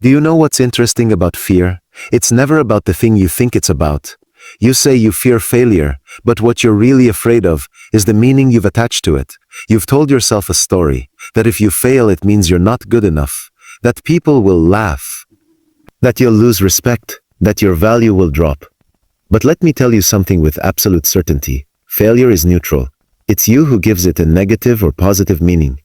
Do you know what's interesting about fear? It's never about the thing you think it's about. You say you fear failure, but what you're really afraid of is the meaning you've attached to it. You've told yourself a story, that if you fail it means you're not good enough, that people will laugh, that you'll lose respect, that your value will drop. But let me tell you something with absolute certainty. Failure is neutral. It's you who gives it a negative or positive meaning.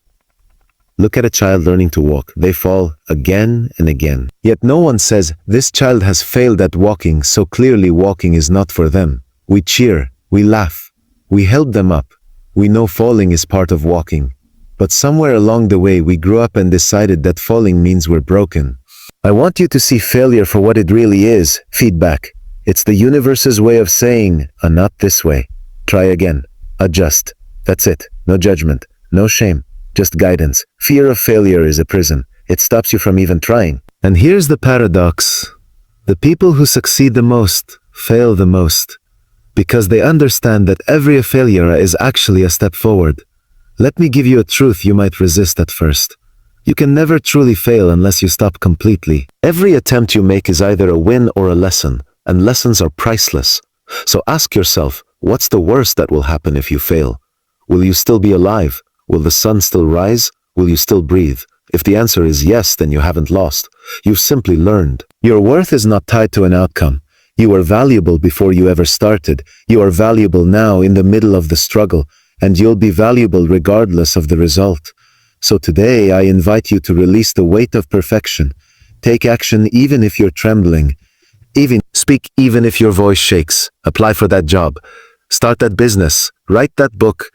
Look at a child learning to walk. They fall again and again. Yet no one says, this child has failed at walking, so clearly walking is not for them. We cheer, we laugh, we help them up. We know falling is part of walking. But somewhere along the way we grew up and decided that falling means we're broken. I want you to see failure for what it really is, feedback. It's the universe's way of saying, not this way. Try again. Adjust. That's it. No judgment. No shame. Just guidance. Fear of failure is a prison. It stops you from even trying. And here's the paradox. The people who succeed the most fail the most, because they understand that every failure is actually a step forward. Let me give you a truth you might resist at first. You can never truly fail unless you stop completely. Every attempt you make is either a win or a lesson, and lessons are priceless. So ask yourself, what's the worst that will happen if you fail? Will you still be alive? Will the sun still rise? Will you still breathe? If the answer is yes, then you haven't lost. You've simply learned. Your worth is not tied to an outcome. You were valuable before you ever started. You are valuable now in the middle of the struggle, and you'll be valuable regardless of the result. So today, I invite you to release the weight of perfection. Take action even if you're trembling. Speak even if your voice shakes. Apply for that job. Start that business. Write that book.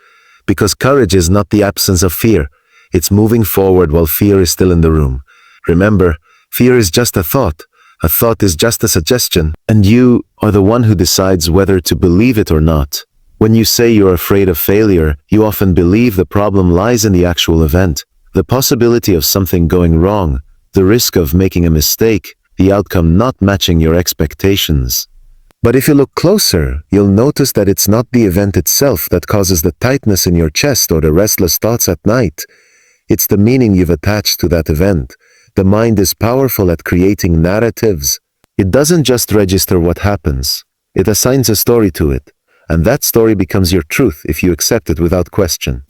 Because courage is not the absence of fear. It's moving forward while fear is still in the room. Remember, fear is just a thought. A thought is just a suggestion. And you are the one who decides whether to believe it or not. When you say you're afraid of failure, you often believe the problem lies in the actual event. The possibility of something going wrong, the risk of making a mistake, the outcome not matching your expectations. But if you look closer, you'll notice that it's not the event itself that causes the tightness in your chest or the restless thoughts at night. It's the meaning you've attached to that event. The mind is powerful at creating narratives. It doesn't just register what happens. It assigns a story to it. And that story becomes your truth if you accept it without question.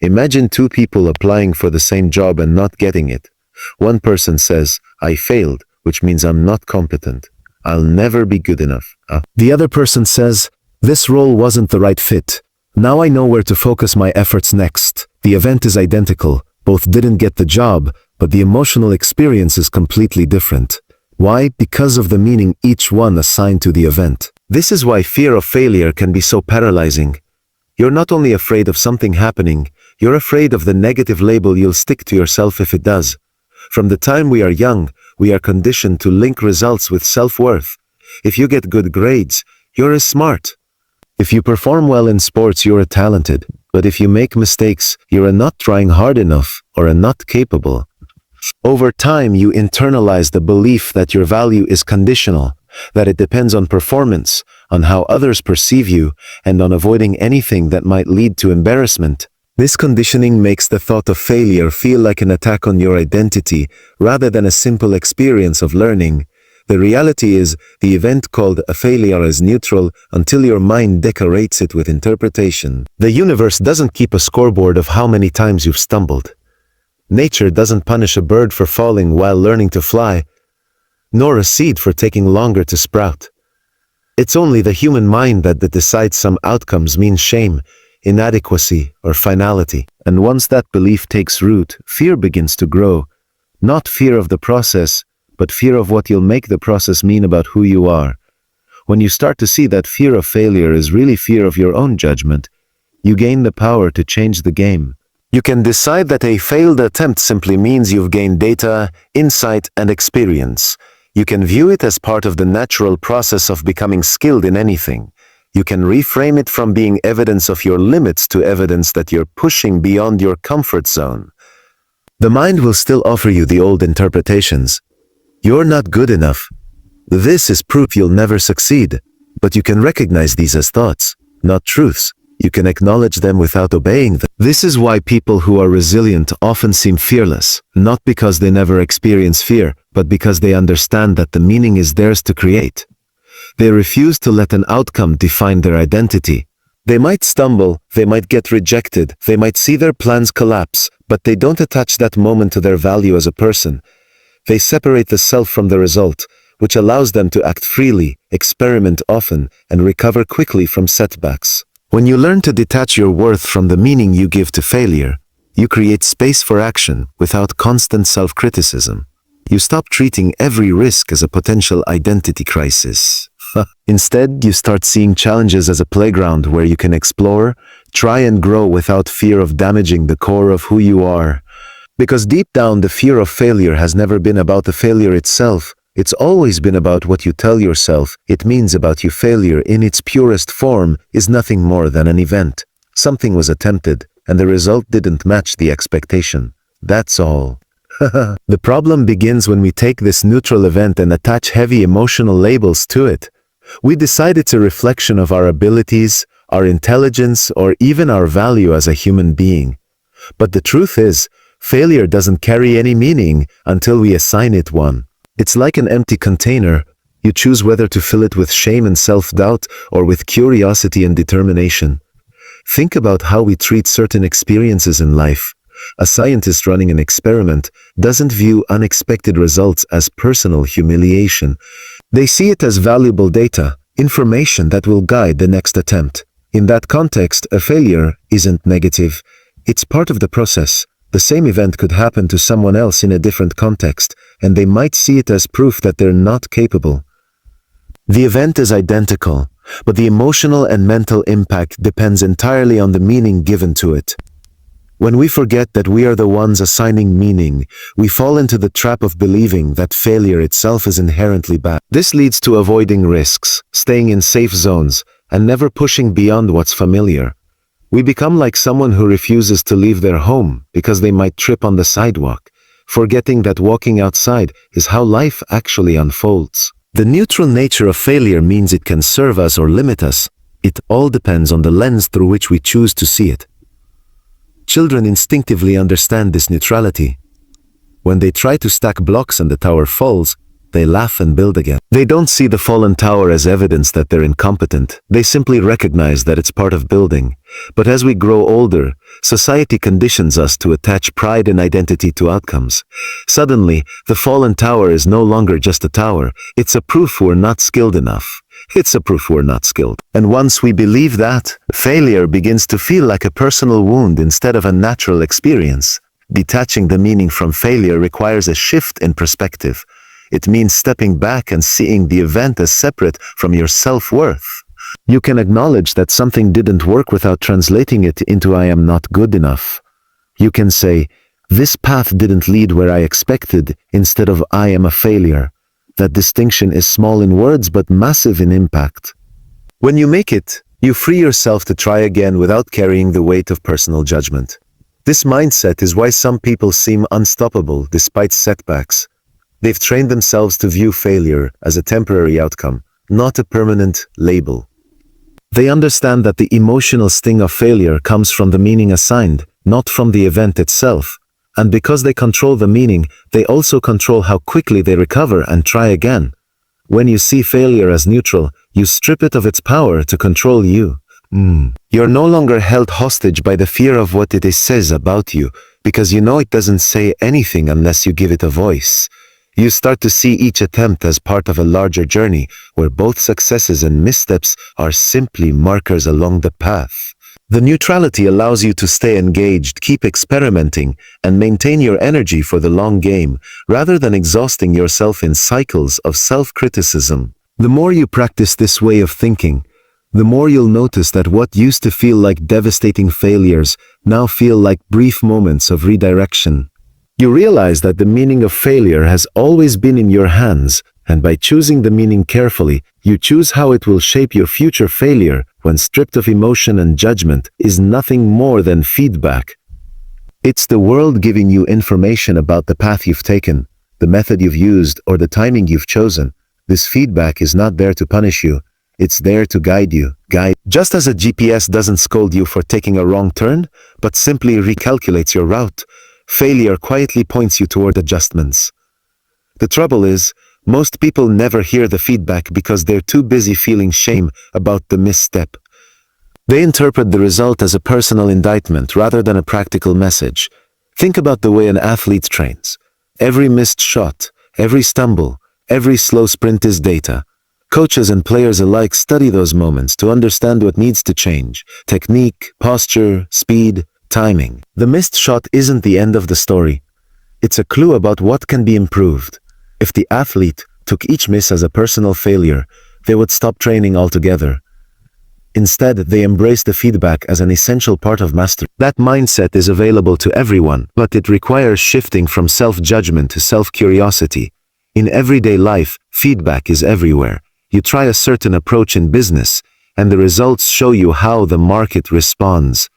Imagine two people applying for the same job and not getting it. One person says, I failed, which means I'm not competent. I'll never be good enough. The other person says, this role wasn't the right fit. Now I know where to focus my efforts next. The event is identical. Both didn't get the job, but the emotional experience is completely different. Why? Because of the meaning each one assigned to the event. This is why fear of failure can be so paralyzing. You're not only afraid of something happening, you're afraid of the negative label you'll stick to yourself if it does. From the time we are young, we are conditioned to link results with self-worth. If you get good grades, you're smart. If you perform well in sports, you're talented. But if you make mistakes, you're not trying hard enough or not capable. Over time, you internalize the belief that your value is conditional, that it depends on performance, on how others perceive you, and on avoiding anything that might lead to embarrassment. This conditioning makes the thought of failure feel like an attack on your identity rather than a simple experience of learning. The reality is, the event called a failure is neutral until your mind decorates it with interpretation. The universe doesn't keep a scoreboard of how many times you've stumbled. Nature doesn't punish a bird for falling while learning to fly, nor a seed for taking longer to sprout. It's only the human mind that decides some outcomes mean shame, inadequacy, or finality. And once that belief takes root, fear begins to grow. Not fear of the process, but fear of what you'll make the process mean about who you are. When you start to see that fear of failure is really fear of your own judgment, you gain the power to change the game. You can decide that a failed attempt simply means you've gained data, insight, and experience. You can view it as part of the natural process of becoming skilled in anything. You can reframe it from being evidence of your limits to evidence that you're pushing beyond your comfort zone. The mind will still offer you the old interpretations. You're not good enough. This is proof you'll never succeed. But you can recognize these as thoughts, not truths. You can acknowledge them without obeying them. This is why people who are resilient often seem fearless, not because they never experience fear, but because they understand that the meaning is theirs to create. They refuse to let an outcome define their identity. They might stumble, they might get rejected, they might see their plans collapse, but they don't attach that moment to their value as a person. They separate the self from the result, which allows them to act freely, experiment often, and recover quickly from setbacks. When you learn to detach your worth from the meaning you give to failure, you create space for action without constant self-criticism. You stop treating every risk as a potential identity crisis. Instead, you start seeing challenges as a playground where you can explore, try and grow without fear of damaging the core of who you are. Because deep down, the fear of failure has never been about the failure itself. It's always been about what you tell yourself it means about you. Failure in its purest form is nothing more than an event. Something was attempted, and the result didn't match the expectation. That's all. The problem begins when we take this neutral event and attach heavy emotional labels to it. We decide it's a reflection of our abilities, our intelligence, or even our value as a human being. But the truth is, failure doesn't carry any meaning until we assign it one. It's like an empty container. You choose whether to fill it with shame and self-doubt or with curiosity and determination. Think about how we treat certain experiences in life. A scientist running an experiment doesn't view unexpected results as personal humiliation. They see it as valuable data, information that will guide the next attempt. In that context, a failure isn't negative. It's part of the process. The same event could happen to someone else in a different context, and they might see it as proof that they're not capable. The event is identical, but the emotional and mental impact depends entirely on the meaning given to it. When we forget that we are the ones assigning meaning, we fall into the trap of believing that failure itself is inherently bad. This leads to avoiding risks, staying in safe zones, and never pushing beyond what's familiar. We become like someone who refuses to leave their home because they might trip on the sidewalk, forgetting that walking outside is how life actually unfolds. The neutral nature of failure means it can serve us or limit us. It all depends on the lens through which we choose to see it. Children instinctively understand this neutrality. When they try to stack blocks and the tower falls, they laugh and build again. They don't see the fallen tower as evidence that they're incompetent. They simply recognize that it's part of building. But as we grow older, society conditions us to attach pride and identity to outcomes. Suddenly, the fallen tower is no longer just a tower. It's a proof we're not skilled enough. It's a proof we're not skilled. And once we believe that, failure begins to feel like a personal wound instead of a natural experience. Detaching the meaning from failure requires a shift in perspective. It means stepping back and seeing the event as separate from your self-worth. You can acknowledge that something didn't work without translating it into "I am not good enough." You can say, "This path didn't lead where I expected," instead of "I am a failure." That distinction is small in words but massive in impact. When you make it, you free yourself to try again without carrying the weight of personal judgment. This mindset is why some people seem unstoppable despite setbacks. They've trained themselves to view failure as a temporary outcome, not a permanent label. They understand that the emotional sting of failure comes from the meaning assigned, not from the event itself. And because they control the meaning, they also control how quickly they recover and try again. When you see failure as neutral, you strip it of its power to control you. You're no longer held hostage by the fear of what it says about you, because you know it doesn't say anything unless you give it a voice. You start to see each attempt as part of a larger journey, where both successes and missteps are simply markers along the path. The neutrality allows you to stay engaged, keep experimenting, and maintain your energy for the long game, rather than exhausting yourself in cycles of self-criticism. The more you practice this way of thinking, the more you'll notice that what used to feel like devastating failures now feel like brief moments of redirection. You realize that the meaning of failure has always been in your hands, and by choosing the meaning carefully, you choose how it will shape your future. Failure, when stripped of emotion and judgment, is nothing more than feedback. It's the world giving you information about the path you've taken, the method you've used, or the timing you've chosen. This feedback is not there to punish you, it's there to guide you. guide. Just as a GPS doesn't scold you for taking a wrong turn, but simply recalculates your route, failure quietly points you toward adjustments. The trouble is, most people never hear the feedback because they're too busy feeling shame about the misstep. They interpret the result as a personal indictment rather than a practical message. Think about the way an athlete trains. Every missed shot, every stumble, every slow sprint is data. Coaches and players alike study those moments to understand what needs to change: technique, posture, speed, timing. The missed shot isn't the end of the story. It's a clue about what can be improved. If the athlete took each miss as a personal failure, they would stop training altogether. Instead, they embrace the feedback as an essential part of mastery. That mindset is available to everyone, but it requires shifting from self-judgment to self-curiosity. In everyday life, feedback is everywhere. You try a certain approach in business, and the results show you how the market responds.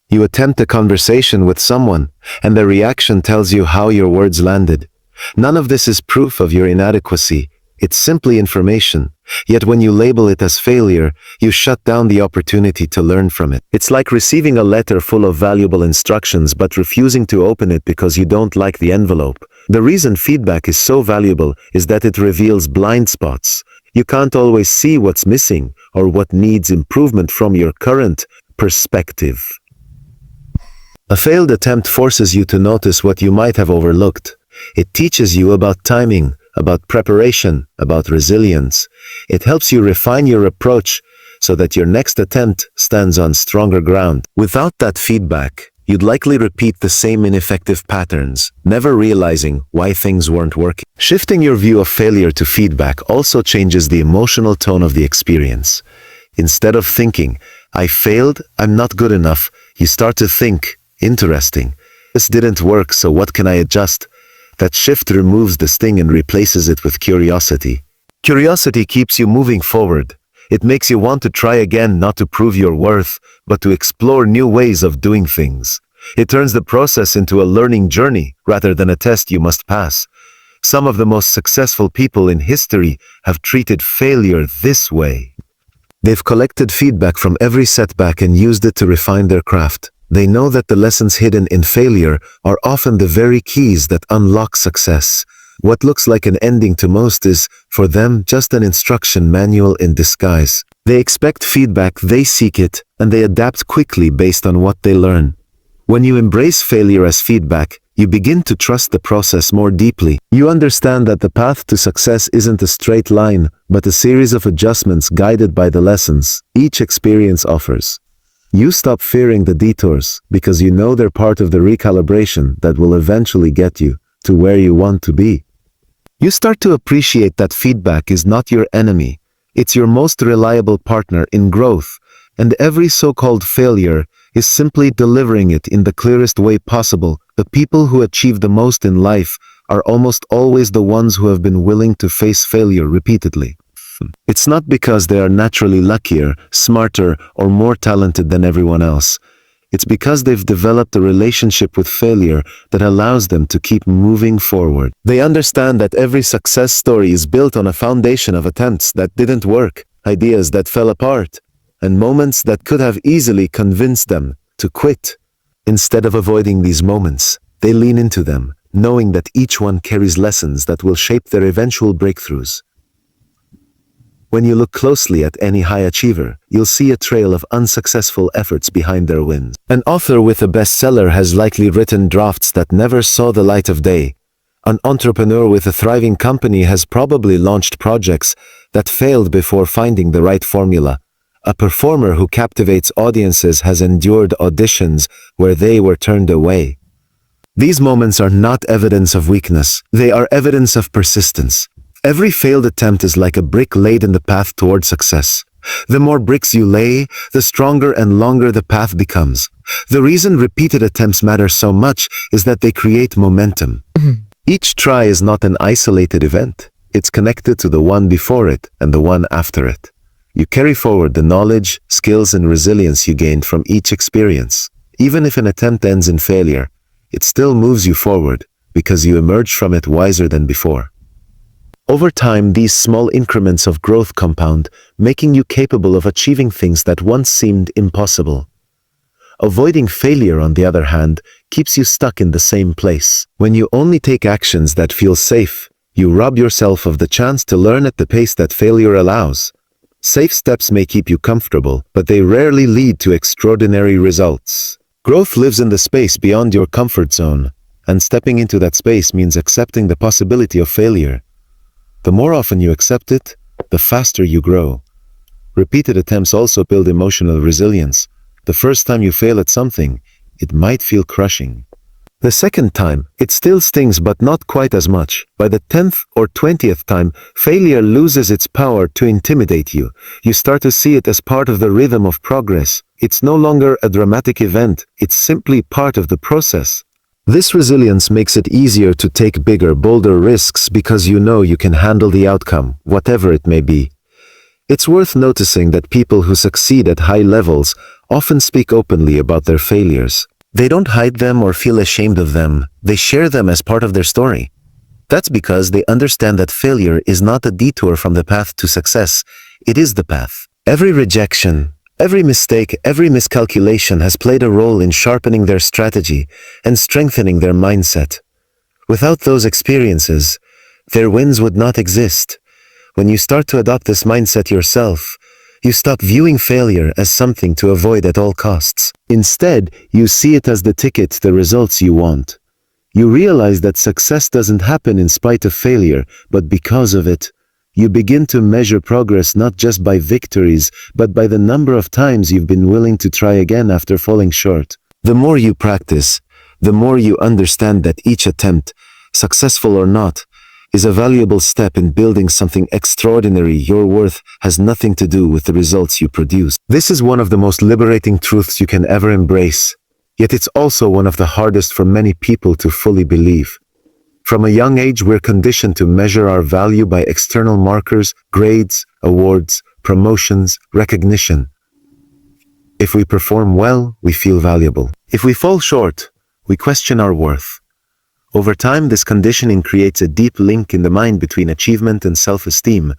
You attempt a conversation with someone, and the reaction tells you how your words landed. None of this is proof of your inadequacy. It's simply information. Yet when you label it as failure, you shut down the opportunity to learn from it. It's like receiving a letter full of valuable instructions but refusing to open it because you don't like the envelope. The reason feedback is so valuable is that it reveals blind spots. You can't always see what's missing or what needs improvement from your current perspective. A failed attempt forces you to notice what you might have overlooked. It teaches you about timing, about preparation, about resilience. It helps you refine your approach so that your next attempt stands on stronger ground. Without that feedback, you'd likely repeat the same ineffective patterns, never realizing why things weren't working. Shifting your view of failure to feedback also changes the emotional tone of the experience. Instead of thinking, "I failed, I'm not good enough," you start to think, "Interesting. This didn't work, so what can I adjust?" That shift removes the sting and replaces it with curiosity. Curiosity keeps you moving forward. It makes you want to try again, not to prove your worth, but to explore new ways of doing things. It turns the process into a learning journey rather than a test you must pass. Some of the most successful people in history have treated failure this way. They've collected feedback from every setback and used it to refine their craft. They know that the lessons hidden in failure are often the very keys that unlock success. What looks like an ending to most is, for them, just an instruction manual in disguise. They expect feedback, they seek it, and they adapt quickly based on what they learn. When you embrace failure as feedback, you begin to trust the process more deeply. You understand that the path to success isn't a straight line, but a series of adjustments guided by the lessons each experience offers. You stop fearing the detours because you know they're part of the recalibration that will eventually get you to where you want to be. You start to appreciate that feedback is not your enemy. It's your most reliable partner in growth, and every so-called failure is simply delivering it in the clearest way possible. The people who achieve the most in life are almost always the ones who have been willing to face failure repeatedly. It's not because they are naturally luckier, smarter, or more talented than everyone else. It's because they've developed a relationship with failure that allows them to keep moving forward. They understand that every success story is built on a foundation of attempts that didn't work, ideas that fell apart, and moments that could have easily convinced them to quit. Instead of avoiding these moments, they lean into them, knowing that each one carries lessons that will shape their eventual breakthroughs. When you look closely at any high achiever, you'll see a trail of unsuccessful efforts behind their wins. An author with a bestseller has likely written drafts that never saw the light of day. An entrepreneur with a thriving company has probably launched projects that failed before finding the right formula. A performer who captivates audiences has endured auditions where they were turned away. These moments are not evidence of weakness, they are evidence of persistence. Every failed attempt is like a brick laid in the path toward success. The more bricks you lay, the stronger and longer the path becomes. The reason repeated attempts matter so much is that they create momentum. Each try is not an isolated event. It's connected to the one before it and the one after it. You carry forward the knowledge, skills, and resilience you gained from each experience. Even if an attempt ends in failure, it still moves you forward because you emerge from it wiser than before. Over time, these small increments of growth compound, making you capable of achieving things that once seemed impossible. Avoiding failure, on the other hand, keeps you stuck in the same place. When you only take actions that feel safe, you rob yourself of the chance to learn at the pace that failure allows. Safe steps may keep you comfortable, but they rarely lead to extraordinary results. Growth lives in the space beyond your comfort zone, and stepping into that space means accepting the possibility of failure. The more often you accept it, the faster you grow. Repeated attempts also build emotional resilience. The first time you fail at something, it might feel crushing. The second time, it still stings, but not quite as much. By the 10th or 20th time, failure loses its power to intimidate you. You start to see it as part of the rhythm of progress. It's no longer a dramatic event, it's simply part of the process. This resilience makes it easier to take bigger, bolder risks because you know you can handle the outcome, whatever it may be. It's worth noticing that people who succeed at high levels often speak openly about their failures. They don't hide them or feel ashamed of them, they share them as part of their story. That's because they understand that failure is not a detour from the path to success, it is the path. Every rejection, every mistake, every miscalculation has played a role in sharpening their strategy and strengthening their mindset. Without those experiences, their wins would not exist. When you start to adopt this mindset yourself, you stop viewing failure as something to avoid at all costs. Instead, you see it as the ticket to the results you want. You realize that success doesn't happen in spite of failure, but because of it. You begin to measure progress not just by victories, but by the number of times you've been willing to try again after falling short. The more you practice, the more you understand that each attempt, successful or not, is a valuable step in building something extraordinary. Your worth has nothing to do with the results you produce. This is one of the most liberating truths you can ever embrace, yet it's also one of the hardest for many people to fully believe. From a young age, we're conditioned to measure our value by external markers, grades, awards, promotions, recognition. If we perform well, we feel valuable. If we fall short, we question our worth. Over time, this conditioning creates a deep link in the mind between achievement and self-esteem,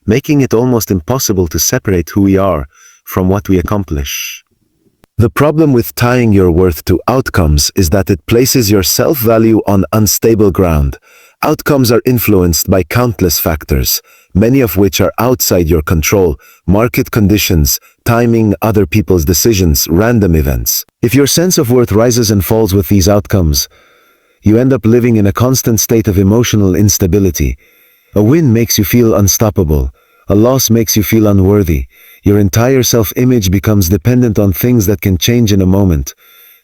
making it almost impossible to separate who we are from what we accomplish. The problem with tying your worth to outcomes is that it places your self-value on unstable ground. Outcomes are influenced by countless factors, many of which are outside your control: market conditions, timing, other people's decisions, random events. If your sense of worth rises and falls with these outcomes, you end up living in a constant state of emotional instability. A win makes you feel unstoppable. A loss makes you feel unworthy. Your entire self-image becomes dependent on things that can change in a moment.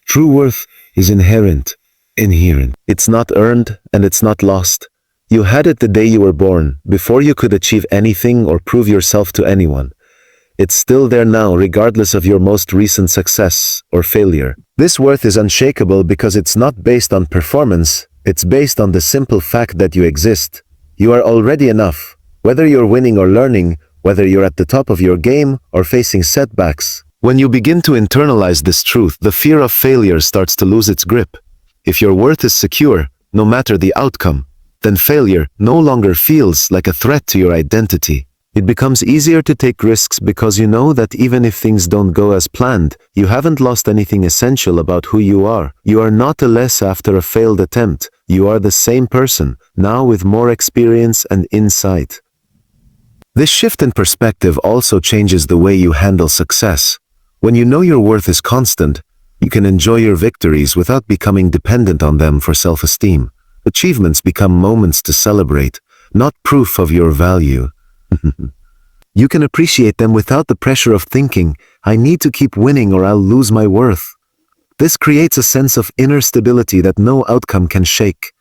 True worth is inherent. It's not earned and it's not lost. You had it the day you were born, before you could achieve anything or prove yourself to anyone. It's still there now, regardless of your most recent success or failure. This worth is unshakable because it's not based on performance, it's based on the simple fact that you exist. You are already enough, whether you're winning or learning, whether you're at the top of your game or facing setbacks. When you begin to internalize this truth, the fear of failure starts to lose its grip. If your worth is secure, no matter the outcome, then failure no longer feels like a threat to your identity. It becomes easier to take risks because you know that even if things don't go as planned, you haven't lost anything essential about who you are. You are not a less after a failed attempt. You are the same person, now with more experience and insight. This shift in perspective also changes the way you handle success. When you know your worth is constant, you can enjoy your victories without becoming dependent on them for self-esteem. Achievements become moments to celebrate, not proof of your value. You can appreciate them without the pressure of thinking, I need to keep winning or I'll lose my worth. This creates a sense of inner stability that no outcome can shake.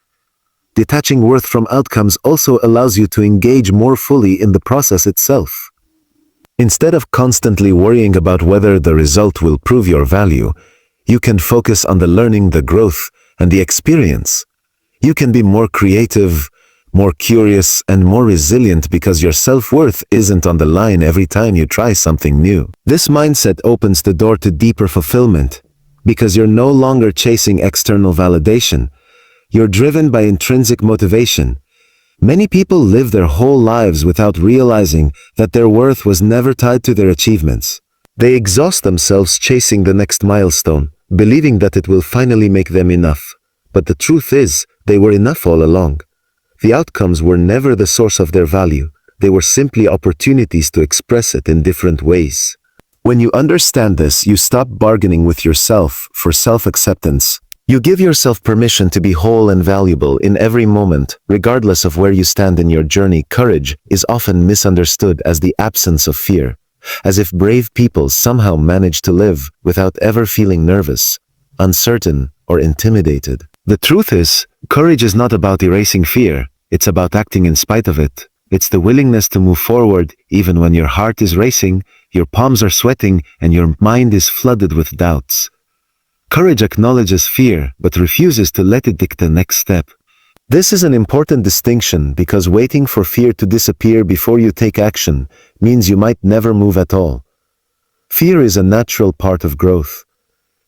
Detaching worth from outcomes also allows you to engage more fully in the process itself. Instead of constantly worrying about whether the result will prove your value, you can focus on the learning, the growth, and the experience. You can be more creative, more curious, and more resilient because your self-worth isn't on the line every time you try something new. This mindset opens the door to deeper fulfillment because you're no longer chasing external validation. You're driven by intrinsic motivation. Many people live their whole lives without realizing that their worth was never tied to their achievements. They exhaust themselves chasing the next milestone, believing that it will finally make them enough. But the truth is, they were enough all along. The outcomes were never the source of their value. They were simply opportunities to express it in different ways. When you understand this, you stop bargaining with yourself for self-acceptance. You give yourself permission to be whole and valuable in every moment, regardless of where you stand in your journey. Courage is often misunderstood as the absence of fear, as if brave people somehow manage to live without ever feeling nervous, uncertain, or intimidated. The truth is, courage is not about erasing fear. It's about acting in spite of it. It's the willingness to move forward even when your heart is racing, your palms are sweating, and your mind is flooded with doubts. Courage acknowledges fear, but refuses to let it dictate the next step. This is an important distinction because waiting for fear to disappear before you take action means you might never move at all. Fear is a natural part of growth.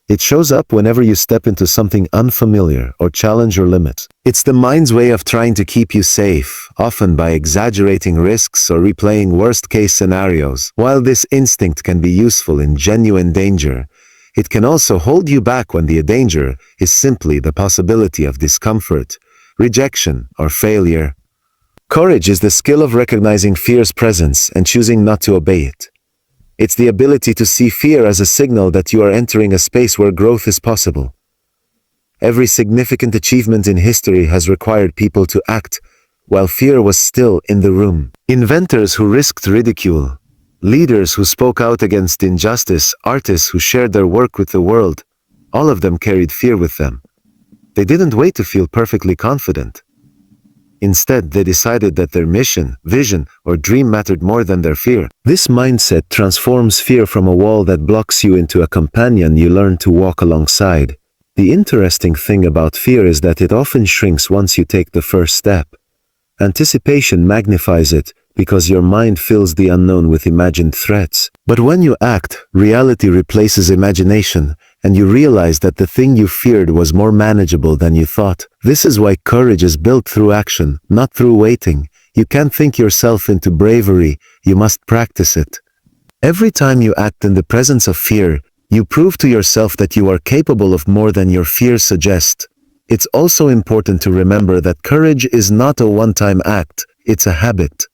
It shows up whenever you step into something unfamiliar or challenge your limits. It's the mind's way of trying to keep you safe, often by exaggerating risks or replaying worst-case scenarios. While this instinct can be useful in genuine danger, it can also hold you back when the danger is simply the possibility of discomfort, rejection, or failure. Courage is the skill of recognizing fear's presence and choosing not to obey it. It's the ability to see fear as a signal that you are entering a space where growth is possible. Every significant achievement in history has required people to act while fear was still in the room. Inventors who risked ridicule, leaders who spoke out against injustice, artists who shared their work with the world, all of them carried fear with them. They didn't wait to feel perfectly confident. Instead, they decided that their mission, vision, or dream mattered more than their fear. This mindset transforms fear from a wall that blocks you into a companion you learn to walk alongside. The interesting thing about fear is that it often shrinks once you take the first step. Anticipation magnifies it because your mind fills the unknown with imagined threats. But when you act, reality replaces imagination, and you realize that the thing you feared was more manageable than you thought. This is why courage is built through action, not through waiting. You can't think yourself into bravery, you must practice it. Every time you act in the presence of fear, you prove to yourself that you are capable of more than your fears suggest. It's also important to remember that courage is not a one-time act, it's a habit.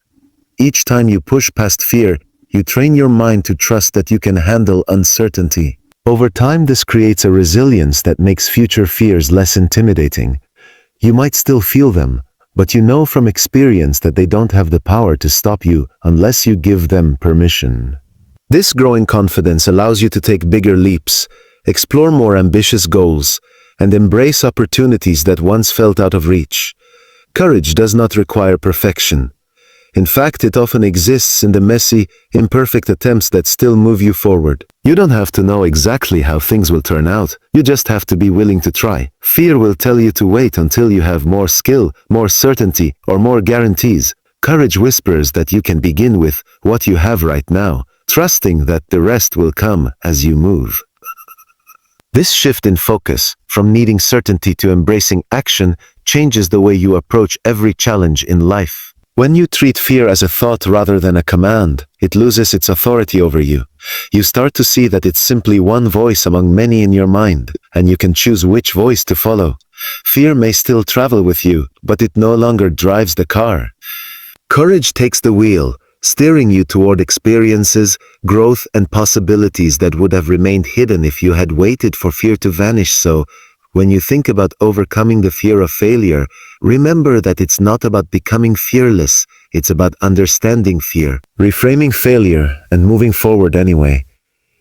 Each time you push past fear, you train your mind to trust that you can handle uncertainty. Over time, this creates a resilience that makes future fears less intimidating. You might still feel them, but you know from experience that they don't have the power to stop you unless you give them permission. This growing confidence allows you to take bigger leaps, explore more ambitious goals, and embrace opportunities that once felt out of reach. Courage does not require perfection. In fact, it often exists in the messy, imperfect attempts that still move you forward. You don't have to know exactly how things will turn out, you just have to be willing to try. Fear will tell you to wait until you have more skill, more certainty, or more guarantees. Courage whispers that you can begin with what you have right now, trusting that the rest will come as you move. This shift in focus, from needing certainty to embracing action, changes the way you approach every challenge in life. When you treat fear as a thought rather than a command, it loses its authority over you. You start to see that it's simply one voice among many in your mind, and you can choose which voice to follow. Fear may still travel with you, but it no longer drives the car. Courage takes the wheel, steering you toward experiences, growth, and possibilities that would have remained hidden if you had waited for fear to vanish. So, when you think about overcoming the fear of failure, remember that it's not about becoming fearless, it's about understanding fear, reframing failure, and moving forward anyway.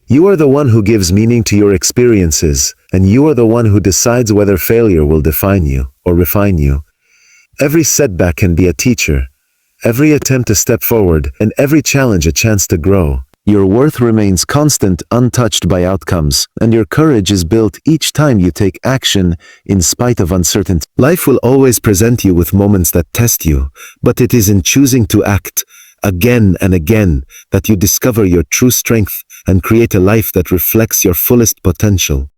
You are the one who gives meaning to your experiences, and you are the one who decides whether failure will define you or refine you. Every setback can be a teacher, every attempt to step forward, and every challenge a chance to grow. Your worth remains constant, untouched by outcomes, and your courage is built each time you take action in spite of uncertainty. Life will always present you with moments that test you, but it is in choosing to act again and again that you discover your true strength and create a life that reflects your fullest potential.